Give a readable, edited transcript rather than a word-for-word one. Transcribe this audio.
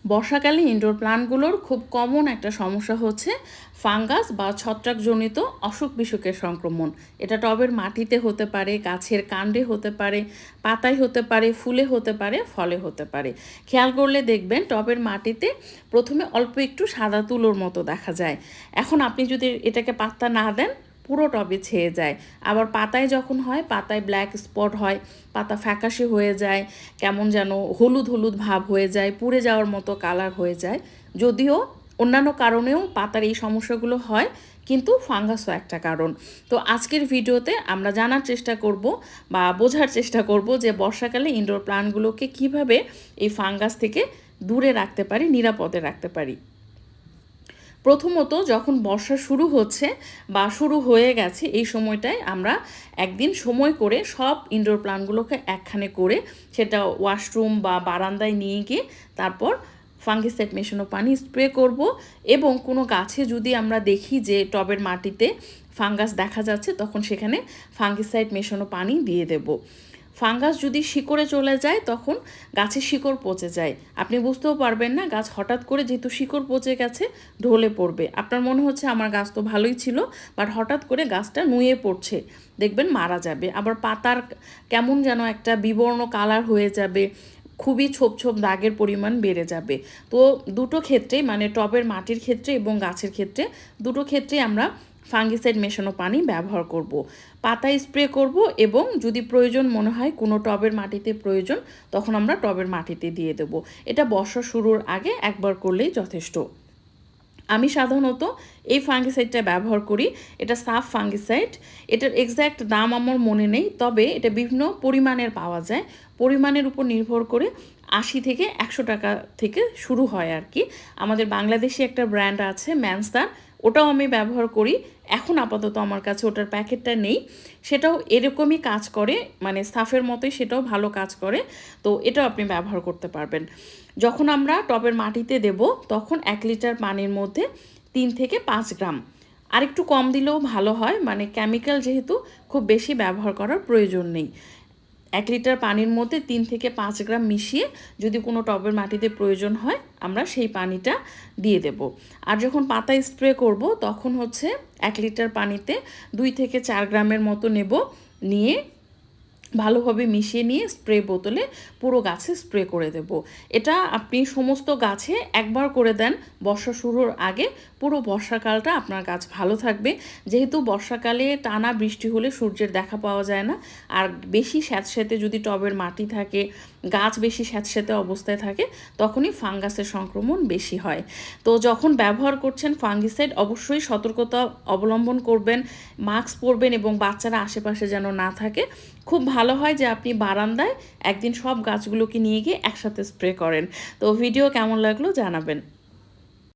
বর্ষাকালে ইনডোর প্লান্টগুলোর খুব কমন একটা সমস্যা হচ্ছে ফাঙ্গাস বা ছত্রাকজনিত অসুখ বিসুখের সংক্রমণ। এটা টবের মাটিতে হতে পারে, গাছের কাণ্ডে হতে পারে, পাতায় হতে পারে, ফুলে হতে পারে, ফলে হতে পারে। খেয়াল করলে দেখবেন টবের মাটিতে প্রথমে অল্প একটু সাদা তুলোর মতো দেখা যায়। এখন আপনি যদি এটাকে পাত্তা না দেন পুরো টবে ছেয়ে যায়। আবার পাতায় যখন হয় পাতায় ব্ল্যাক স্পট হয়, পাতা ফ্যাকাশে হয়ে যায়, কেমন যেন হলুদ হলুদ ভাব হয়ে যায়, পুড়ে যাওয়ার মতো কালার হয়ে যায়। যদিও অন্যান্য কারণেও পাতার এই সমস্যাগুলো হয়, কিন্তু ফাঙ্গাসও একটা কারণ। তো আজকের ভিডিওতে আমরা জানার চেষ্টা করব বা বোঝার চেষ্টা করব যে বর্ষাকালে ইনডোর প্লান্টগুলোকে কিভাবে এই ফাঙ্গাস থেকে দূরে রাখতে পারি, নিরাপদে রাখতে পারি। প্রথমত যখন বর্ষা শুরু হচ্ছে বা শুরু হয়ে গেছে এই সময়টায় আমরা একদিন সময় করে সব ইনডোর প্লান্টগুলোকে একখানে করে সেটা ওয়াশরুম বা বারান্দায় নিয়ে গিয়ে তারপর ফাঙ্গিসাইড মেশানো পানি স্প্রে করব। এবং কোনো গাছে যদি আমরা দেখি যে টবের মাটিতে ফাঙ্গাস দেখা যাচ্ছে তখন সেখানে ফাঙ্গিসাইড মেশানো পানি দিয়ে দেব। ফাঙ্গাস যদি শিকড়ে চলে যায় তখন গাছের শিকড় পচে যায়, আপনি বুঝতেও পারবেন না। গাছ হঠাৎ করে যেহেতু শিকড় পচে গেছে ঢলে পড়বে, আপনার মনে হচ্ছে আমার গাছ তো ভালোই ছিল, বাট হঠাৎ করে গাছটা নুয়ে পড়ছে, দেখবেন মারা যাবে। আবার পাতার কেমন যেন একটা বিবর্ণ কালার হয়ে যাবে, খুবই ছোপ ছোপ দাগের পরিমাণ বেড়ে যাবে। তো দুটো ক্ষেত্রেই মানে টবের মাটির ক্ষেত্রে এবং গাছের ক্ষেত্রে দুটো ক্ষেত্রেই আমরা ফাঙ্গিসাইড মেশানো পানি ব্যবহার করব। পাতায় স্প্রে করব এবং যদি প্রয়োজন মনে হয় কোনো টবের মাটিতে প্রয়োজন তখন আমরা টবের মাটিতে দিয়ে দেব। এটা বর্ষা শুরুর আগে একবার করলেই যথেষ্ট। আমি সাধারণত এই ফাঙ্গিসাইডটা ব্যবহার করি, এটা সাফ ফাঙ্গিসাইড। এটার এক্স্যাক্ট দাম আমার মনে নেই, তবে এটা বিভিন্ন পরিমাণের পাওয়া যায়। পরিমাণের উপর নির্ভর করে 80 থেকে 100 টাকা থেকে শুরু হয় আর কি। আমাদের বাংলাদেশি একটা ব্র্যান্ড আছে ম্যানস্টার, ওটাও আমি ব্যবহার করি। এখন আপাতত আমার কাছে ওটার প্যাকেটটা নেই, সেটাও এরকমই কাজ করে, মানে সাফের মতোই সেটাও ভালো কাজ করে। তো এটাও আপনি ব্যবহার করতে পারবেন। যখন আমরা টবের মাটিতে দেব তখন 1 লিটার পানির মধ্যে 3 থেকে 5 গ্রাম, আরেকটু কম দিলেও ভালো হয়, মানে কেমিক্যাল যেহেতু খুব বেশি ব্যবহার করার প্রয়োজন নেই। 1 লিটার পানির মধ্যে 3 থেকে 5 গ্রাম মিশিয়ে যদি কোনো টবের মাটিতে প্রয়োজন হয় আমরা সেই পানিটা দিয়ে দেব। আর যখন পাতা স্প্রে করব তখন হচ্ছে 1 লিটার পানিতে 2 থেকে 4 গ্রামের মতো নেব, নিয়ে ভালোভাবে মিশিয়ে নিয়ে স্প্রে বোতলে পুরো গাছে স্প্রে করে দেব। এটা আপনি সমস্ত গাছে একবার করে দেন বর্ষা শুরুর আগে, পুরো বর্ষাকালটা আপনার গাছ ভালো থাকবে। যেহেতু বর্ষাকালে টানা বৃষ্টি হলে সূর্যের দেখা পাওয়া যায় না, আর বেশি স্যাঁতস্যাঁতে যদি টবের মাটি থাকে, গাছ বেশি স্যাঁতস্যাঁতে অবস্থায় থাকে, তখনই ফাঙ্গাসের সংক্রমণ বেশি হয়। তো যখন ব্যবহার করছেন ফাঙ্গিসাইড অবশ্যই সতর্কতা অবলম্বন করবেন, মাস্ক পরবেন এবং বাচ্চারা আশেপাশে যেন না থাকে। খুব ভালো হয় যে আপনি বারান্দায় একদিন সব গাছগুলোকে নিয়ে গিয়ে একসাথে স্প্রে করেন। তো ভিডিও কেমন লাগলো জানাবেন।